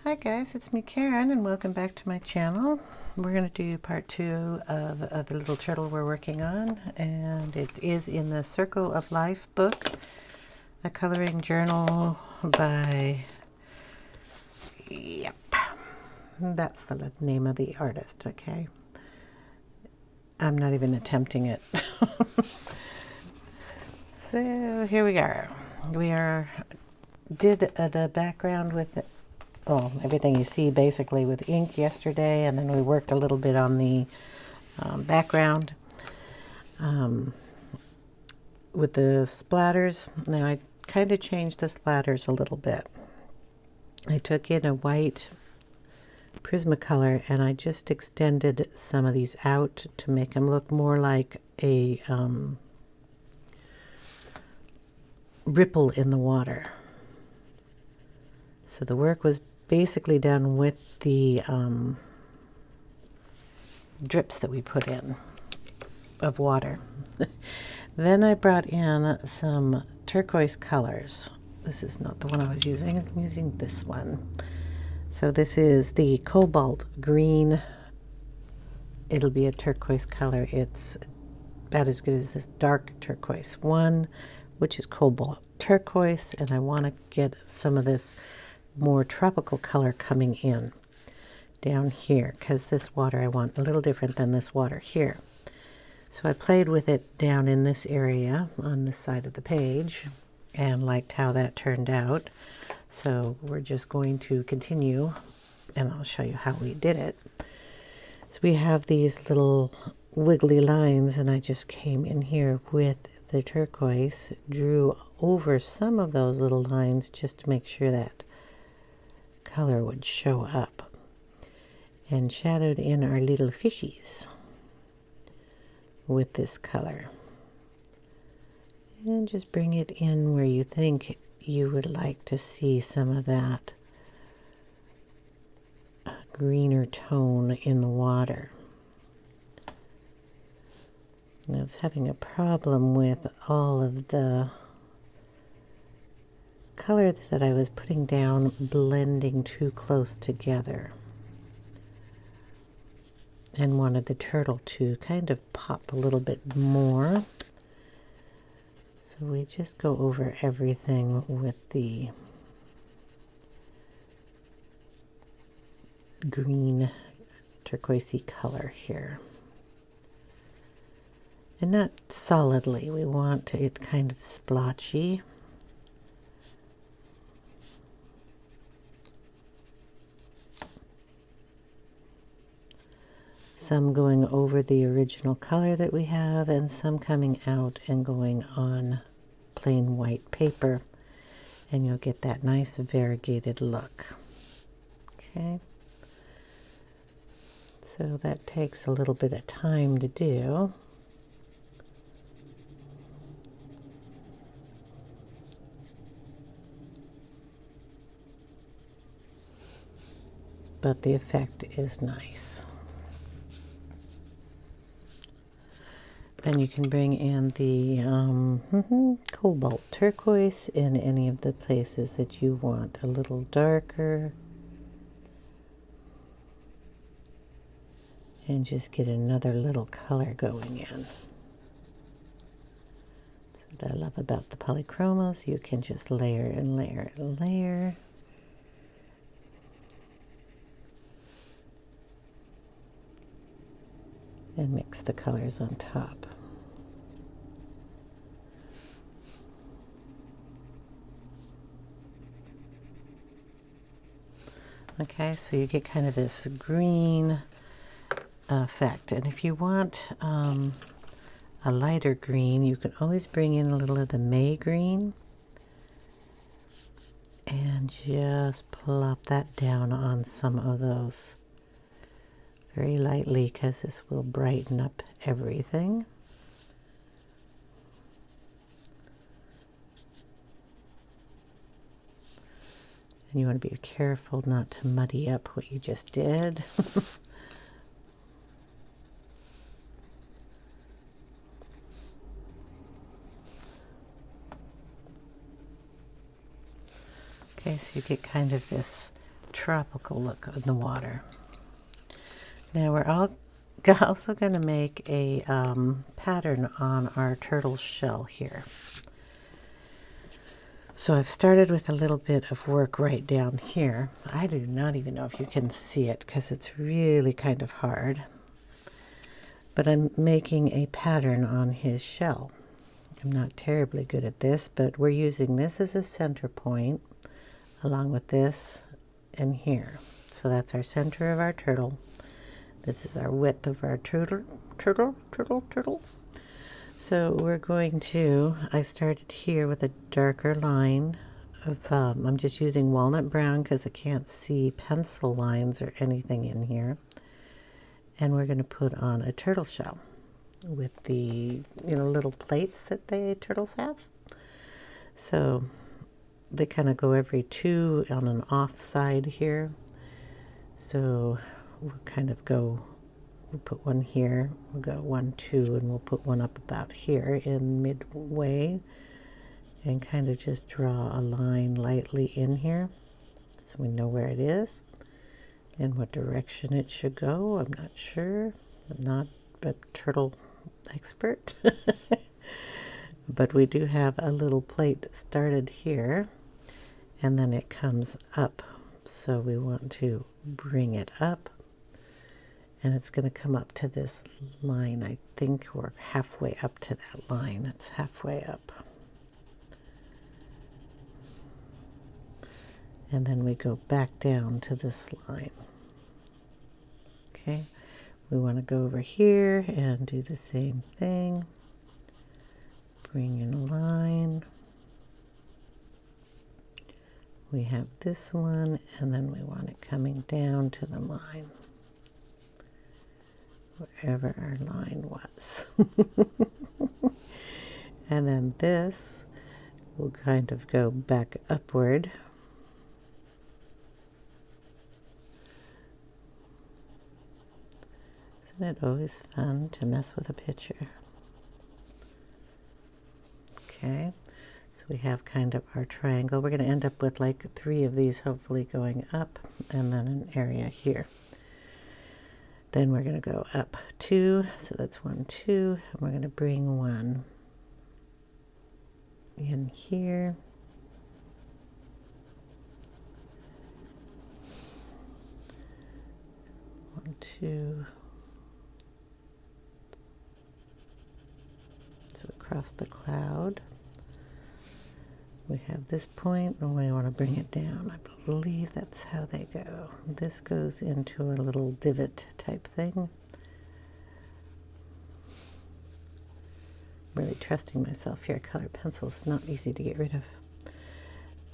Hi guys, it's me Karen and welcome back to my channel. We're going to do part 2 of the little turtle we're working on, and it is in the Circle of Life book, a coloring journal by, yep, that's the name of the artist, okay? I'm not even attempting it. So here we are. Did the background with everything you see basically with ink yesterday, and then we worked a little bit on the background with the splatters. Now I kind of changed the splatters a little bit. I took in a white Prismacolor and I just extended some of these out to make them look more like a ripple in the water. So the work was basically done with the drips that we put in of water. Then I brought in some turquoise colors. This is not the one I was using. I'm using this one. So this is the cobalt green. It'll be a turquoise color. It's about as good as this dark turquoise one, which is cobalt turquoise, and I want to get some of this more tropical color coming in down here, because this water I want a little different than this water here. So I played with it down in this area on this side of the page and liked how that turned out. So we're just going to continue and I'll show you how we did it. So we have these little wiggly lines, and I just came in here with the turquoise, drew over some of those little lines just to make sure that color would show up, and shadowed in our little fishies with this color, and just bring it in where you think you would like to see some of that greener tone in the water. Now it's having a problem with all of the color that I was putting down blending too close together, and wanted the turtle to kind of pop a little bit more. So we just go over everything with the green turquoisey color here, and not solidly. We want it kind of splotchy. Some going over the original color that we have, and some coming out and going on plain white paper, and you'll get that nice variegated look. Okay, so that takes a little bit of time to do. But the effect is nice. Then you can bring in the cobalt turquoise in any of the places that you want a little darker, and just get another little color going in. That's what I love about the Polychromos. You can just layer and layer and layer. And mix the colors on top. Okay, so you get kind of this green effect, and if you want a lighter green, you can always bring in a little of the May green and just plop that down on some of those very lightly, because this will brighten up everything. And you want to be careful not to muddy up what you just did. Okay, so you get kind of this tropical look in the water. Now we're also going to make a pattern on our turtle shell here. So I've started with a little bit of work right down here. I do not even know if you can see it because it's really kind of hard. But I'm making a pattern on his shell. I'm not terribly good at this, but we're using this as a center point along with this and here. So that's our center of our turtle. This is our width of our turtle. So we're going to, I started here with a darker line of, I'm just using Walnut Brown because I can't see pencil lines or anything in here. And we're going to put on a turtle shell with the, little plates that turtles have. So they kind of go every two on an off side here. So we'll kind of go, we'll put one here, we'll go 1, 2, and we'll put one up about here in midway and kind of just draw a line lightly in here so we know where it is and what direction it should go. I'm not sure. I'm not a turtle expert. But we do have a little plate started here and then it comes up. So we want to bring it up and it's going to come up to this line. I think we're halfway up to that line. It's halfway up. And then we go back down to this line. Okay, we want to go over here and do the same thing. Bring in a line. We have this one, and then we want it coming down to the line, wherever our line was. And then this will kind of go back upward. Isn't it always fun to mess with a picture? Okay, so we have kind of our triangle. We're going to end up with like 3 of these hopefully going up and then an area here. Then we're going to go up 2, so that's 1, 2, and we're going to bring 1 in here. One, 2. So across the cloud, we have this point and we want to bring it down. I believe that's how they go. This goes into a little divot type thing. Really trusting myself here. Colored pencils, not easy to get rid of.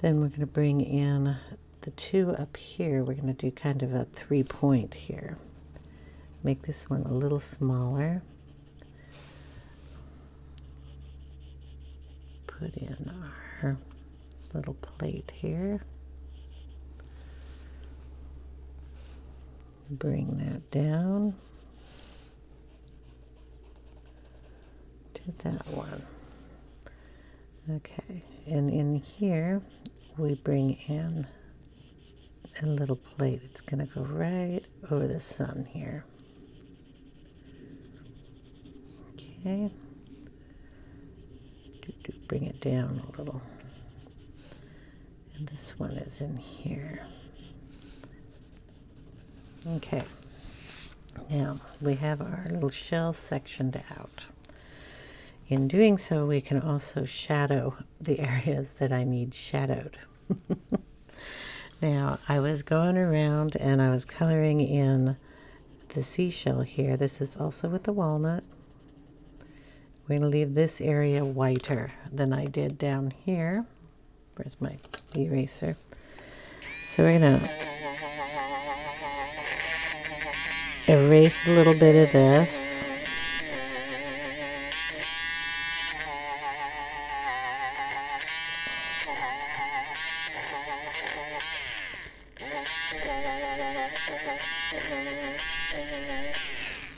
Then we're going to bring in the 2 up here. We're going to do kind of a 3-point here. Make this one a little smaller. Put in our little plate here. Bring that down to that one. Okay, and in here we bring in a little plate. It's going to go right over the sun here. Okay. Bring it down a little. And this one is in here. Okay. Now we have our little shell sectioned out. In doing so, we can also shadow the areas that I need shadowed. Now, I was going around and I was coloring in the seashell here. This is also with the walnut. We're going to leave this area whiter than I did down here. Where's my eraser? So we're going to erase a little bit of this.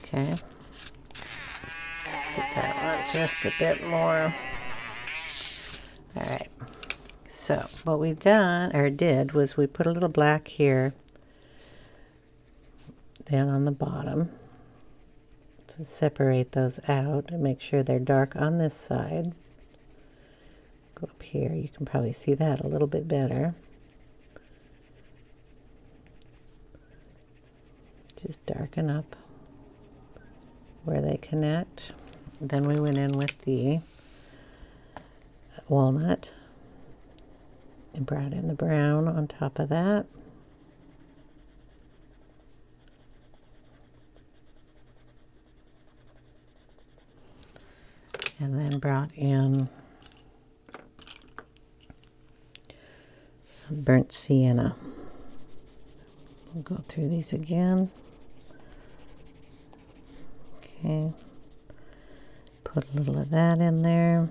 Okay. Put that on just a bit more. All right. So what we've done, or did, was we put a little black here, down on the bottom, to separate those out and make sure they're dark on this side. Go up here, you can probably see that a little bit better. Just darken up where they connect. Then we went in with the walnut and brought in the brown on top of that. And then brought in Brunt Siena. We'll go through these again. Okay. Put a little of that in there.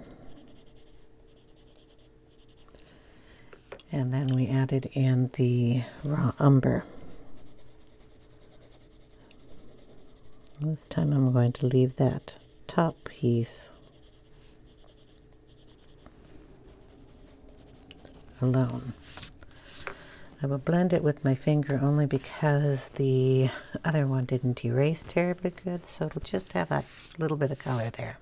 And then we added in the raw umber. This time I'm going to leave that top piece alone. I will blend it with my finger only because the other one didn't erase terribly good, so it'll just have a little bit of color there.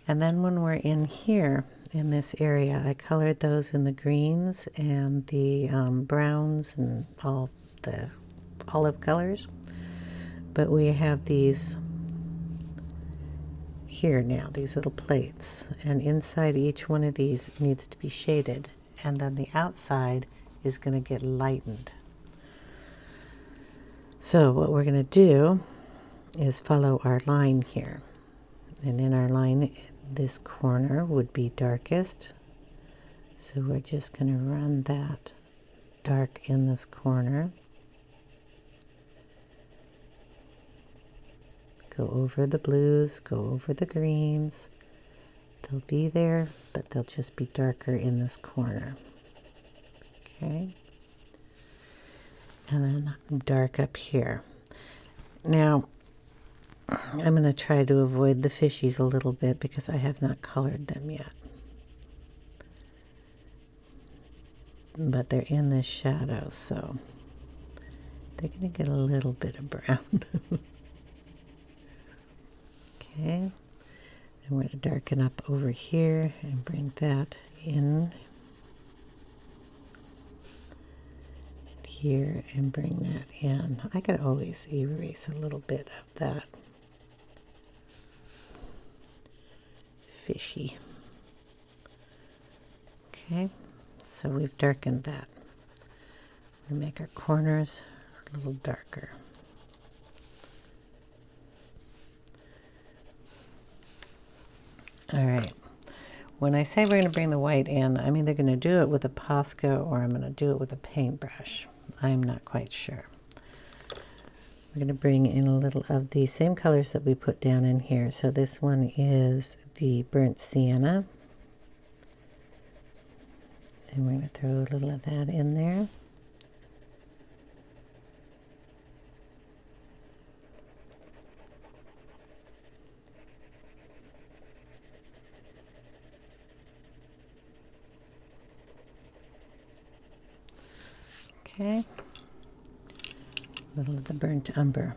And then when we're in here, in this area, I colored those in the greens and the browns and all the olive colors. But we have these here now, these little plates, and inside each one of these needs to be shaded, and then the outside is going to get lightened. So what we're going to do is follow our line here, and in our line this corner would be darkest, so we're just going to run that dark in this corner, go over the blues, go over the greens. They'll be there, but they'll just be darker in this corner. Okay, and then dark up here. Now I'm going to try to avoid the fishies a little bit because I have not colored them yet, but they're in this shadow, so they're going to get a little bit of brown. Okay, and we're going to darken up over here and bring that in here and bring that in. I could always erase a little bit of that fishy. Okay, so we've darkened that. We make our corners a little darker. All right, when I say we're going to bring the white in, I'm either going to do it with a Posca or I'm going to do it with a paintbrush. I'm not quite sure. We're going to bring in a little of the same colors that we put down in here. So this one is the Brunt Siena. And we're going to throw a little of that in there. Okay, a little of the burnt umber.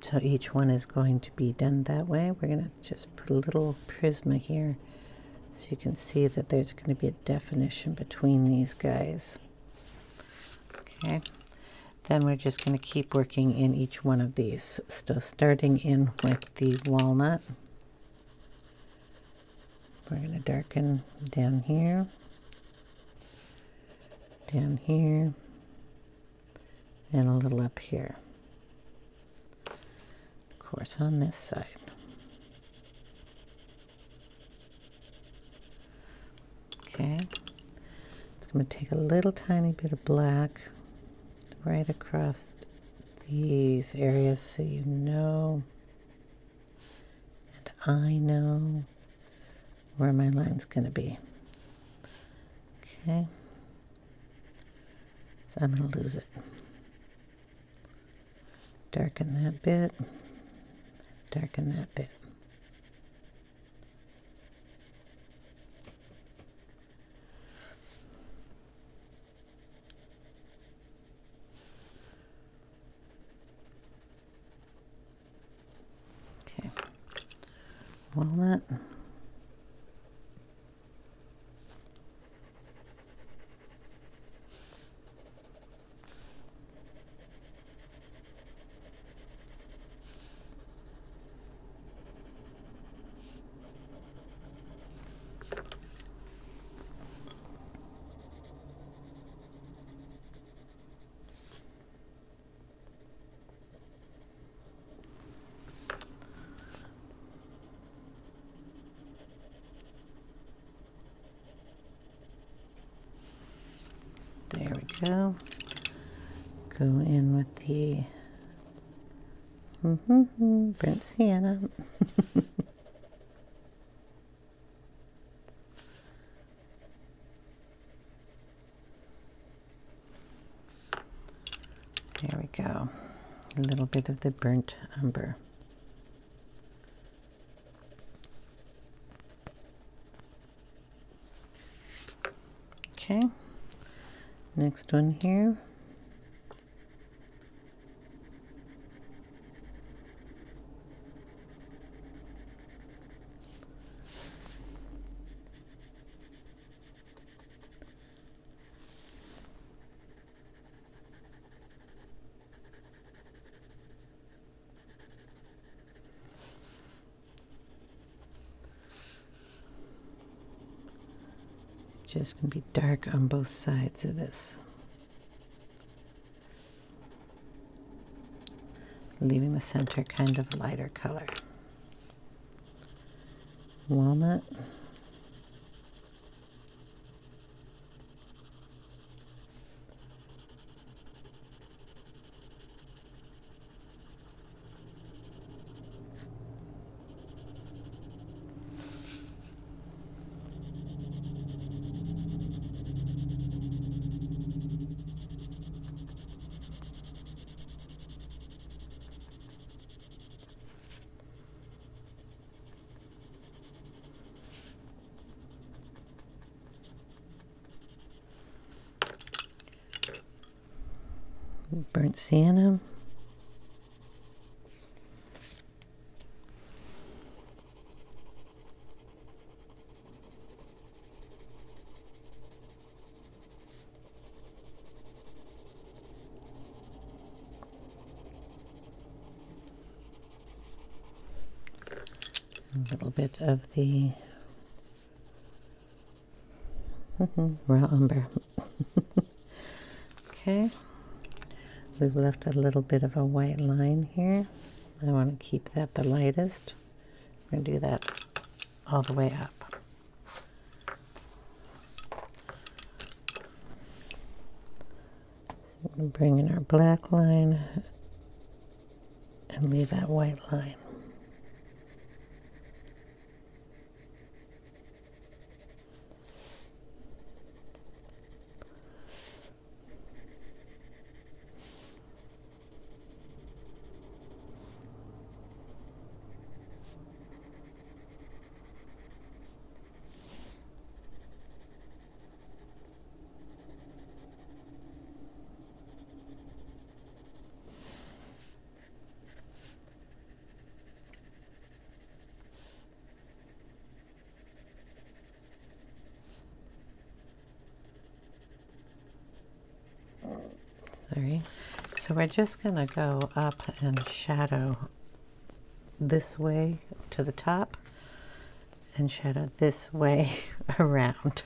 So each one is going to be done that way. We're going to just put a little prisma here so you can see that there's going to be a definition between these guys. Okay, then we're just going to keep working in each one of these. So starting in with the walnut. We're going to darken down here, and a little up here. Of course, on this side. Okay, it's going to take a little tiny bit of black right across these areas so you know, and I know where my line's going to be. Okay, so I'm going to lose it. Darken that bit, darken that bit. walnut. There we go. Go in with the Brunt Siena. There we go. A little bit of the burnt umber. Okay. Next one here. Just going to be dark on both sides of this. Leaving the center kind of lighter color. Walnut. Brunt Siena. A little bit of the raw umber. Okay. We've left a little bit of a white line here. I want to keep that the lightest. We're going to do that all the way up. So we'll bring in our black line and leave that white line. Sorry. So we're just going to go up and shadow this way to the top and shadow this way around.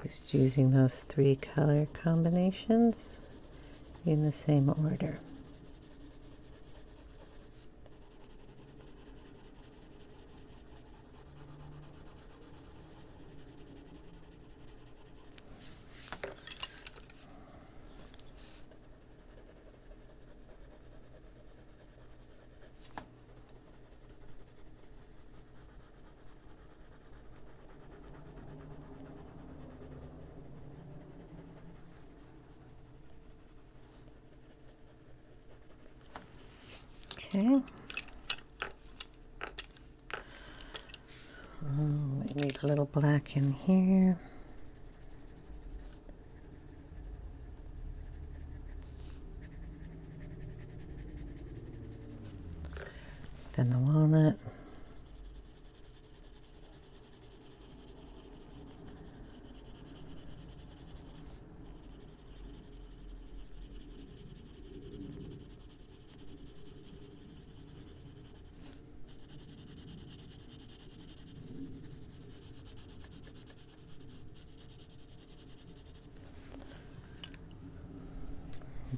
Just using those 3 color combinations in the same order. Okay. We need a little black in here. Then the walnut.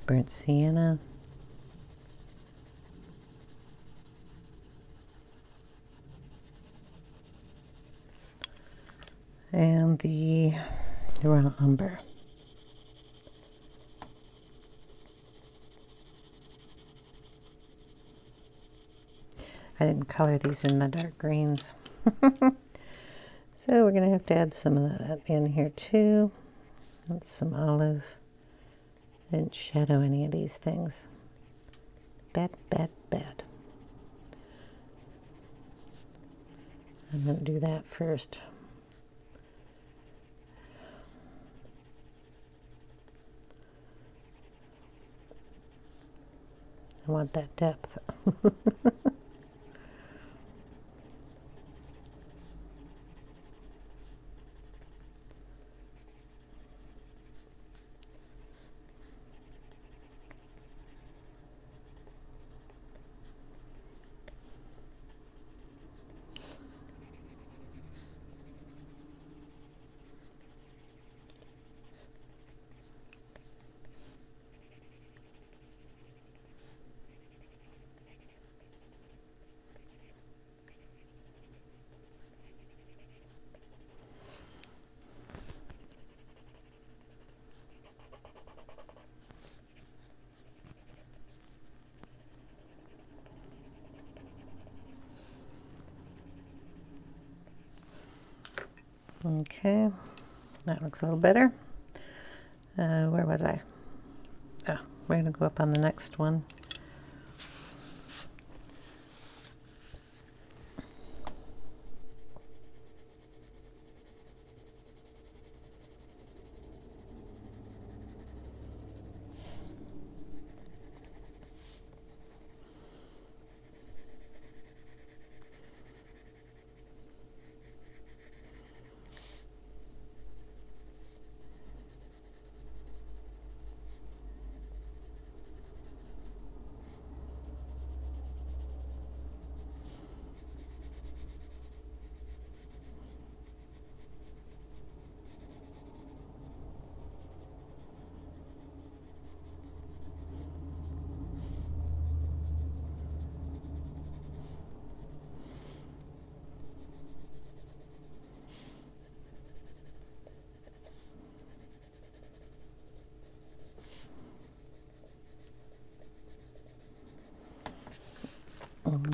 Brunt Siena. And the raw umber. I didn't color these in the dark greens. So we're going to have to add some of that in here too. And some olive. I didn't shadow any of these things. Bad, bad, bad. I'm going to do that first. I want that depth. Okay, that looks a little better. Where was I? Oh, we're going to go up on the next one.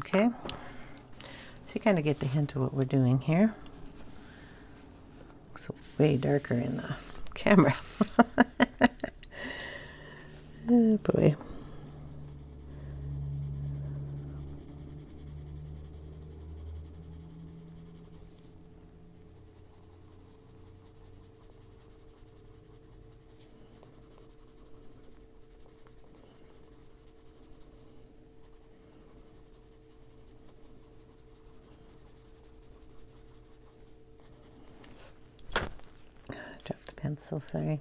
Okay, so you kind of get the hint of what we're doing here. Looks way darker in the camera. Oh boy. Drop the pencil, sorry.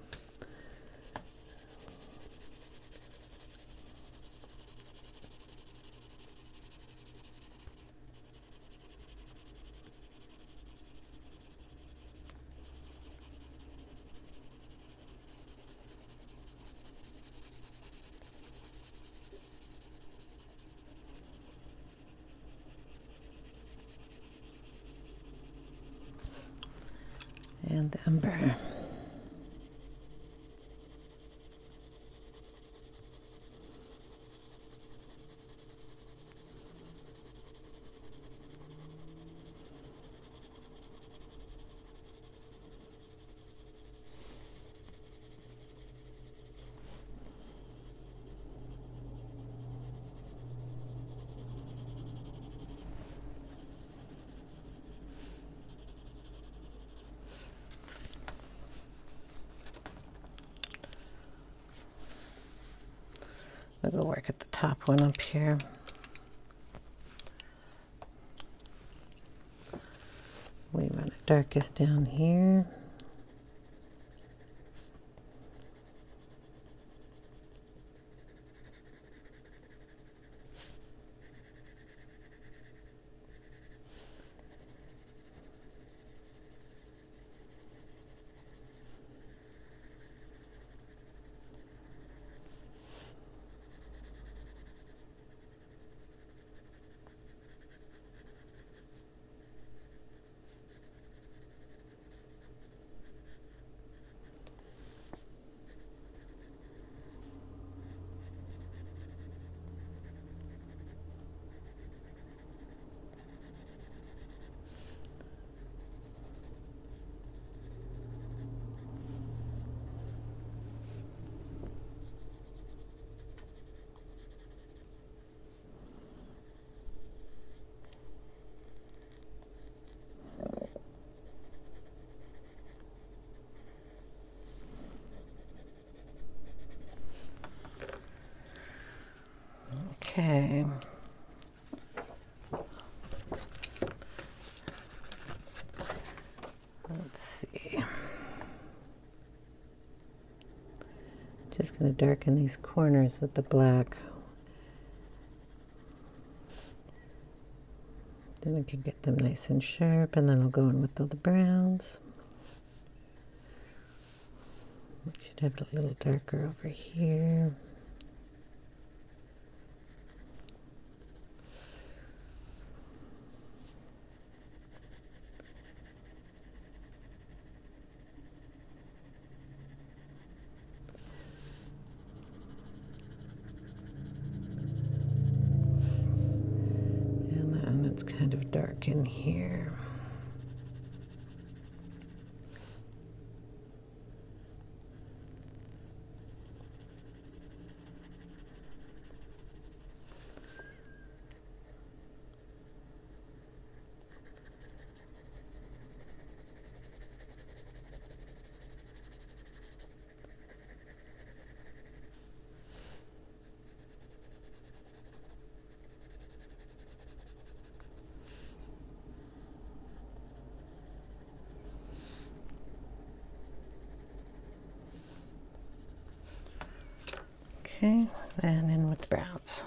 And the umber. I'll go work at the top one up here. We run it darkest down here. Okay. Let's see. Just going to darken these corners with the black. Then I can get them nice and sharp, and then I'll go in with all the browns. We should have it a little darker over here. It's kind of dark in here. Okay, then in with the browns.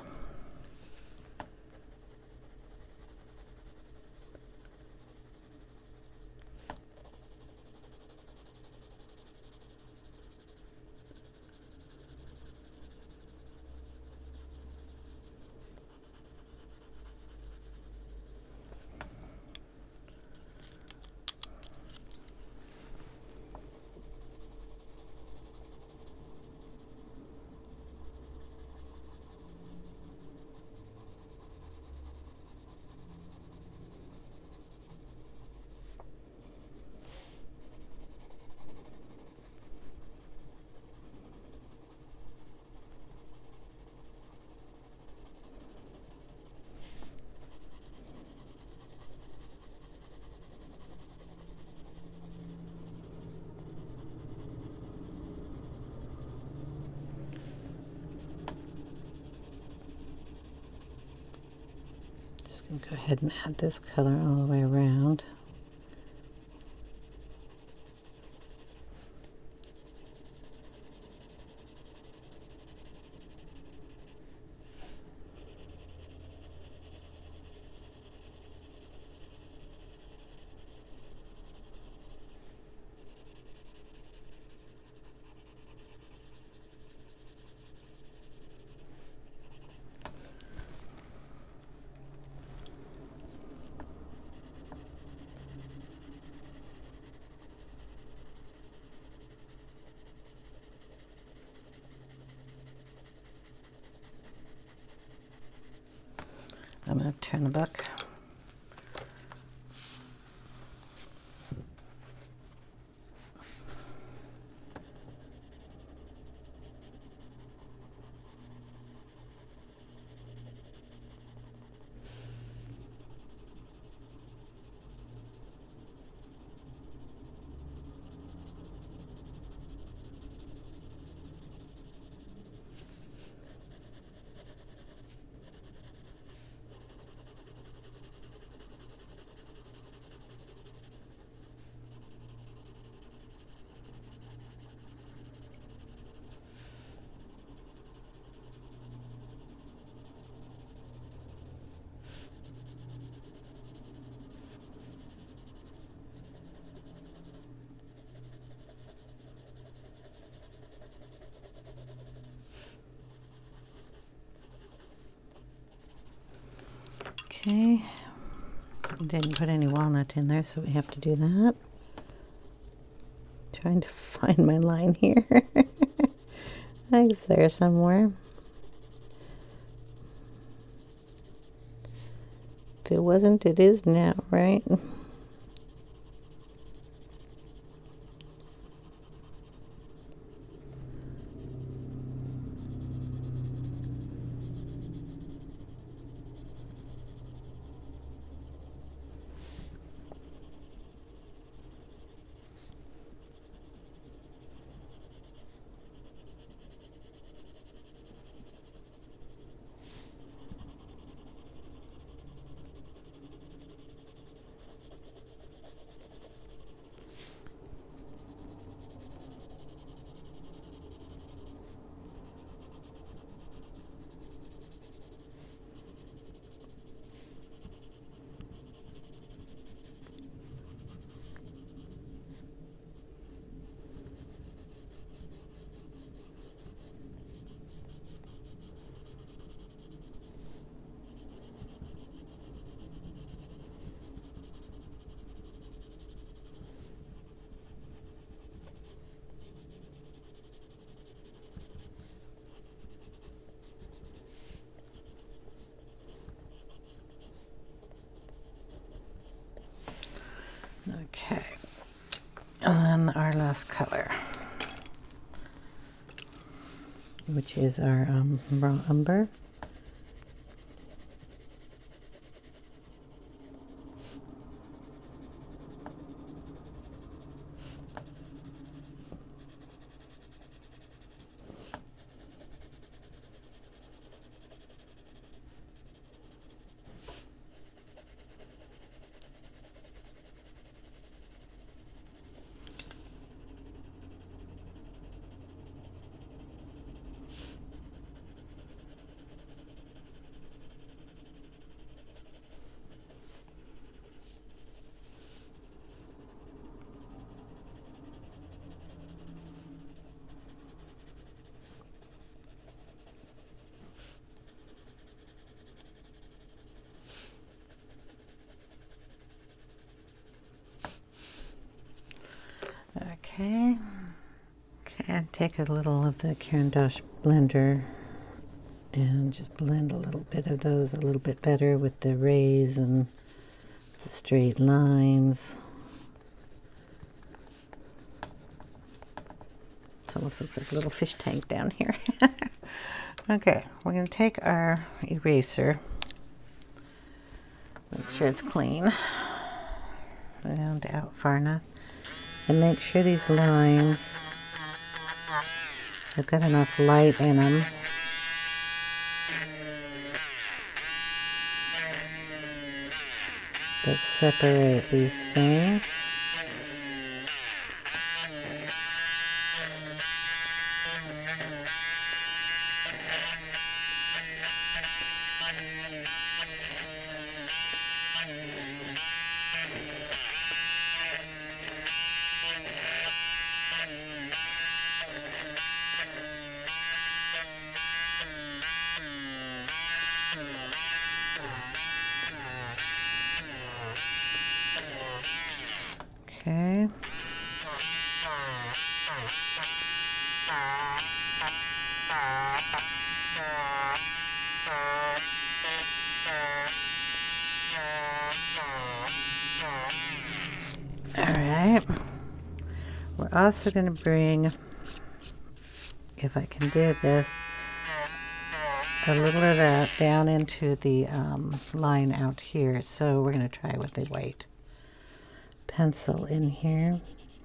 Just going to go ahead and add this color all the way around. I'm going to turn the book. Okay. Didn't put any walnut in there, so we have to do that. Trying to find my line here. It's there somewhere. If it wasn't, it is now, right? Okay, and then our last color, which is our raw umber. Okay, and take a little of the Caran d'Ache blender and just blend a little bit of those a little bit better with the rays and the straight lines. It almost looks like a little fish tank down here. Okay, we're going to take our eraser, make sure it's clean, and out far enough, and make sure these lines have got enough light in them. That separate these things. Okay. All right. We're also going to bring, if I can do this, a little of that down into the line out here. So we're going to try with the white pencil in here.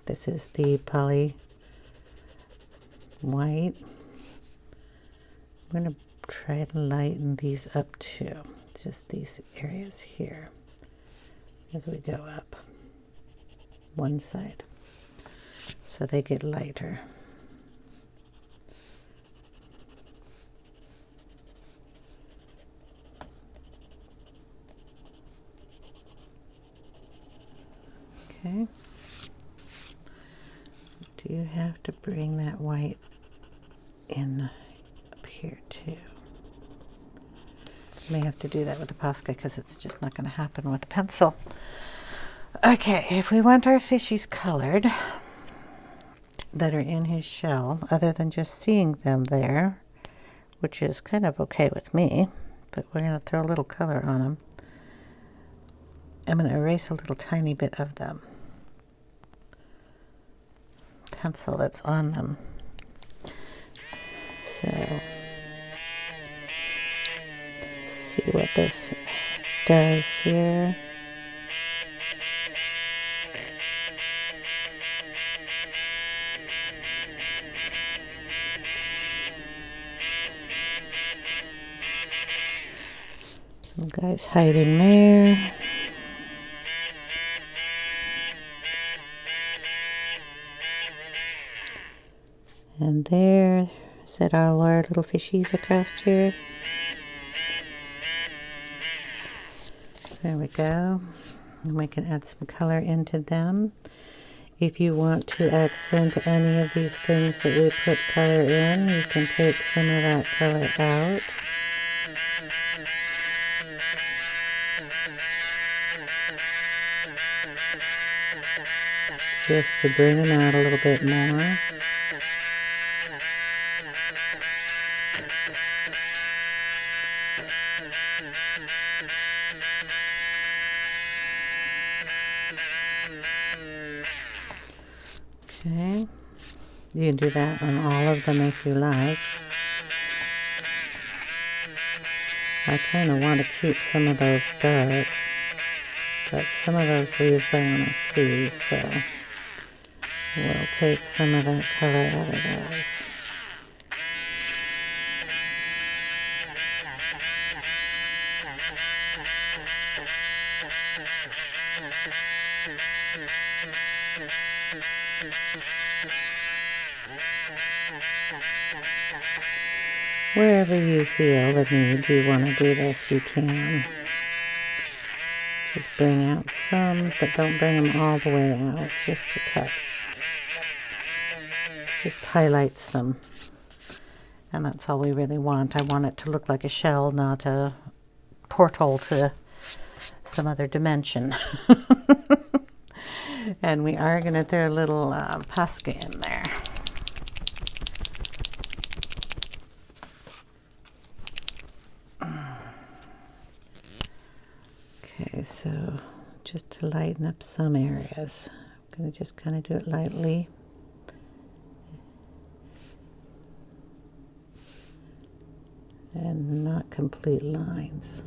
This is the Poly White. I'm going to try to lighten these up too, just these areas here as we go up one side so they get lighter. Okay. Do you have to bring that white in up here too? may have to do that with the Posca because it's just not going to happen with a pencil. Okay, if we want our fishies colored that are in his shell, other than just seeing them there, which is kind of okay with me, but we're going to throw a little color on them. I'm going to erase a little tiny bit of the pencil that's on them. So, see what this does here. Some guys hiding there. And there, is that all our little fishies across here? There we go. And we can add some color into them. If you want to accent any of these things that we put color in, you can take some of that color out. Just to bring them out a little bit more. Okay, you can do that on all of them if you like. I kind of want to keep some of those dark, but some of those leaves I want to see, so we'll take some of that color out of those. Wherever you feel the need you want to do this, you can. Just bring out some, but don't bring them all the way out, just a touch. Just highlights them. And that's all we really want. I want it to look like a shell, not a portal to some other dimension. And we are going to throw a little Posca in there. Okay, so just to lighten up some areas, I'm going to just kind of do it lightly. And not complete lines.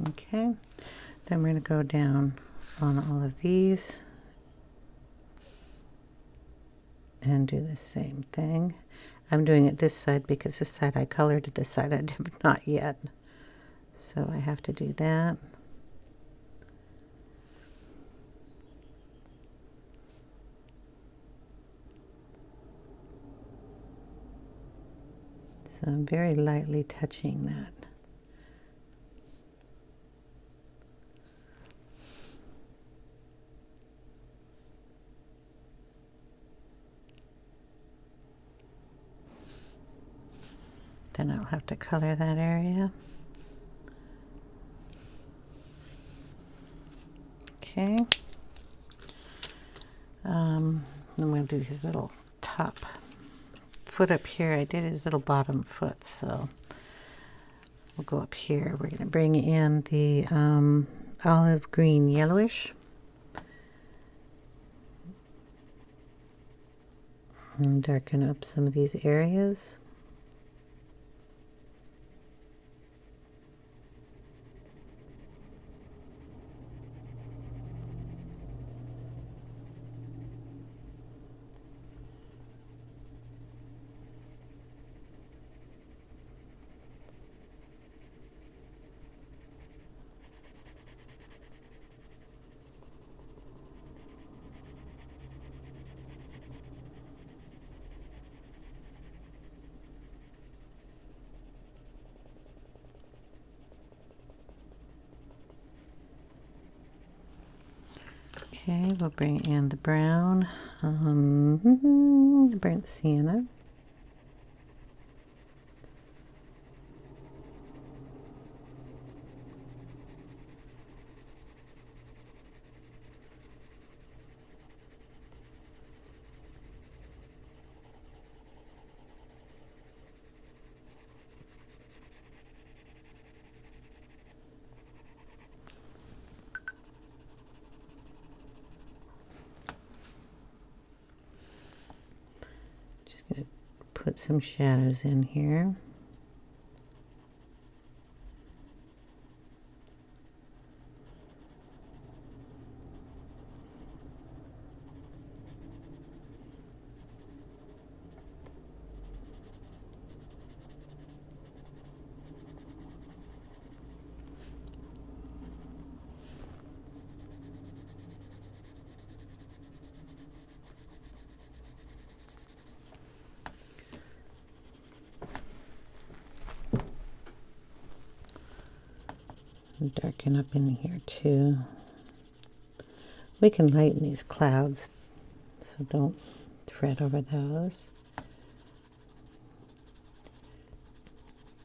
Okay, then we're going to go down on all of these and do the same thing. I'm doing it this side because this side I colored it, this side I have not yet. So I have to do that. So I'm very lightly touching that. Then I'll have to color that area. Okay. Then we'll do his little top foot up here. I did his little bottom foot, so we'll go up here. We're going to bring in the olive green yellowish. And darken up some of these areas. Okay, we'll bring in the brown, Brunt Siena. Put some shadows in here. Darken up in here too. We can lighten these clouds, so don't fret over those.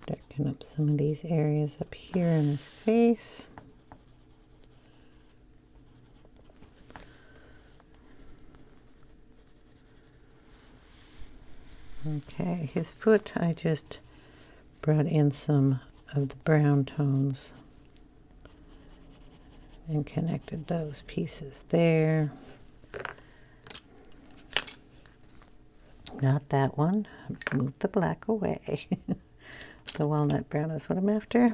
Darken up some of these areas up here in his face. Okay, his foot, I just brought in some of the brown tones and connected those pieces there. Not that one. Move the black away. The walnut brown is what I'm after.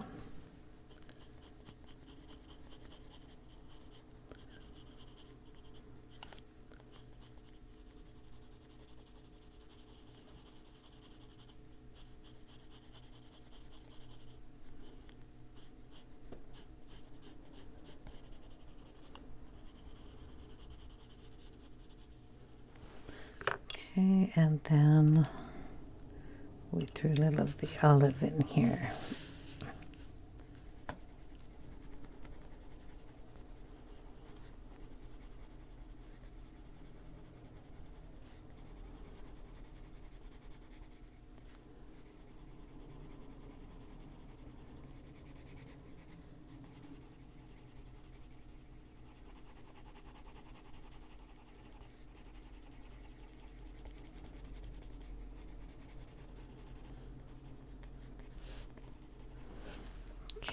Okay, and then we threw a little of the olive in here.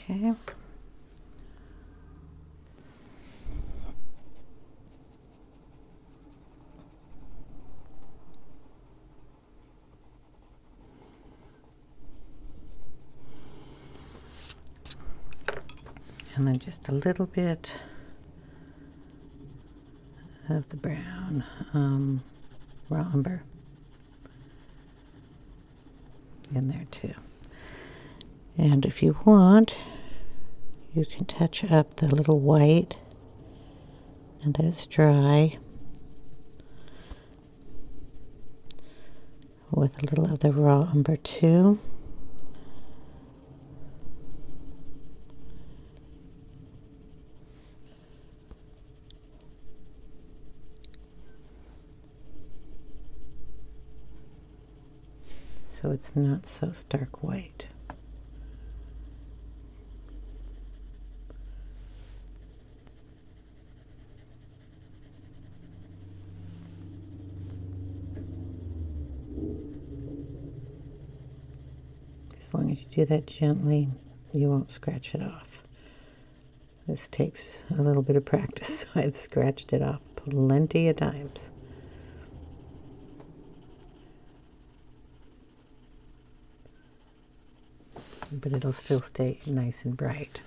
Okay. And then just a little bit of the brown, raw umber in there too. And if you want, you can touch up the little white and that it's dry with a little of the raw umber too. So it's not so stark white. As long as you do that gently, you won't scratch it off. This takes a little bit of practice, so I've scratched it off plenty of times. but it'll still stay nice and bright.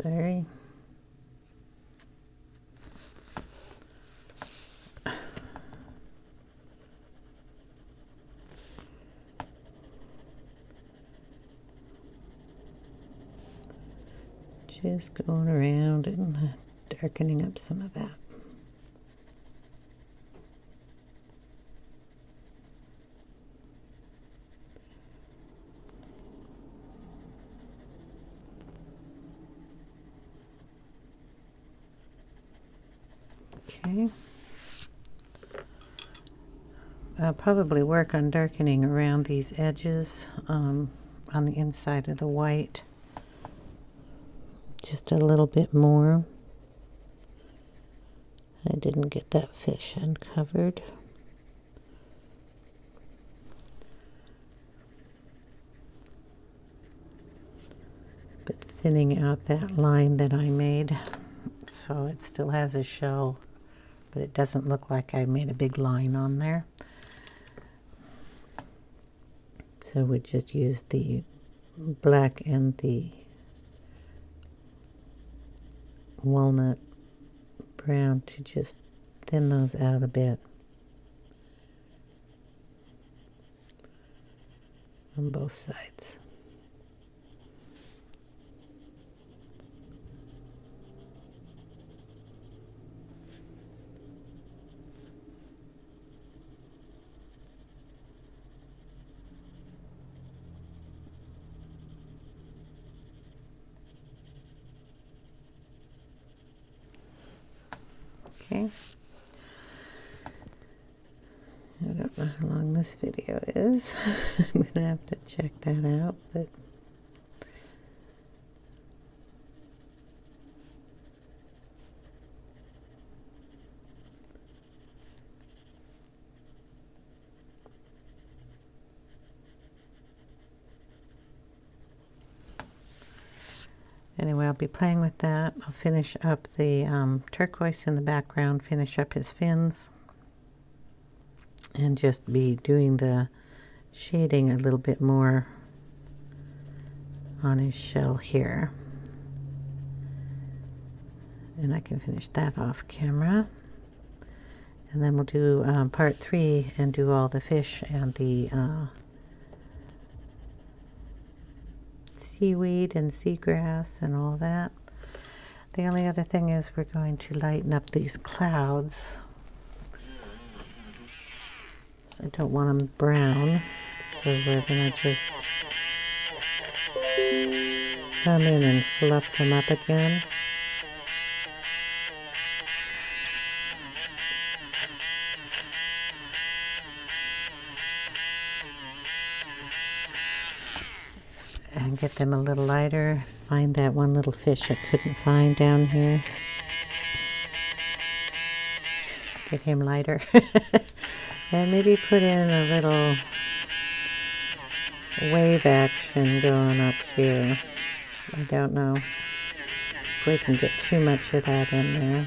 Sorry. Just going around and darkening up some of that. Okay. I'll probably work on darkening around these edges on the inside of the white just a little bit more. I didn't get that fish uncovered. But thinning out that line that I made so it still has a shell, but it doesn't look like I made a big line on there. So we just use the black and the walnut brown to just thin those out a bit on both sides. Okay. I don't know how long this video is. I'm gonna have to check that out, but anyway, I'll be playing with that. I'll finish up the turquoise in the background, finish up his fins, and just be doing the shading a little bit more on his shell here. And I can finish that off camera. And then we'll do part 3 and do all the fish and the seaweed and seagrass and all that. The only other thing is we're going to lighten up these clouds. So I don't want them brown, so we're going to just come in and fluff them up again. And get them a little lighter. Find that one little fish I couldn't find down here. Get him lighter. And maybe put in a little wave action going up here. I don't know if we can get too much of that in there.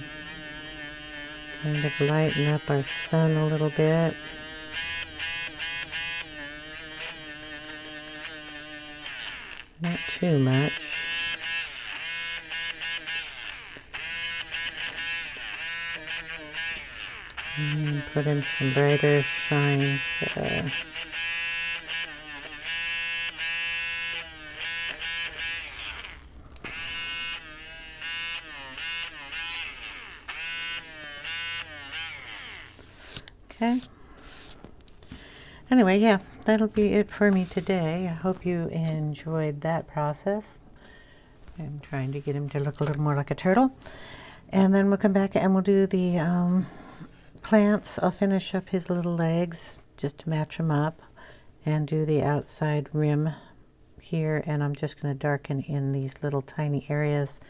Kind of lighten up our sun a little bit. Not too much. And put in some brighter shines there. Okay. Anyway, yeah, that'll be it for me today. I hope you enjoyed that process. I'm trying to get him to look a little more like a turtle. And then we'll come back and we'll do the plants. I'll finish up his little legs just to match them up and do the outside rim here. And I'm just going to darken in these little tiny areas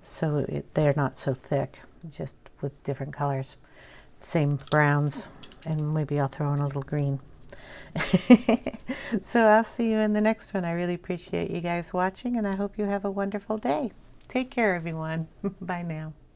so they're not so thick, just with different colors. Same browns, and maybe I'll throw in a little green. So I'll see you in the next one. I really appreciate you guys watching, and I hope you have a wonderful day. Take care, everyone. Bye now.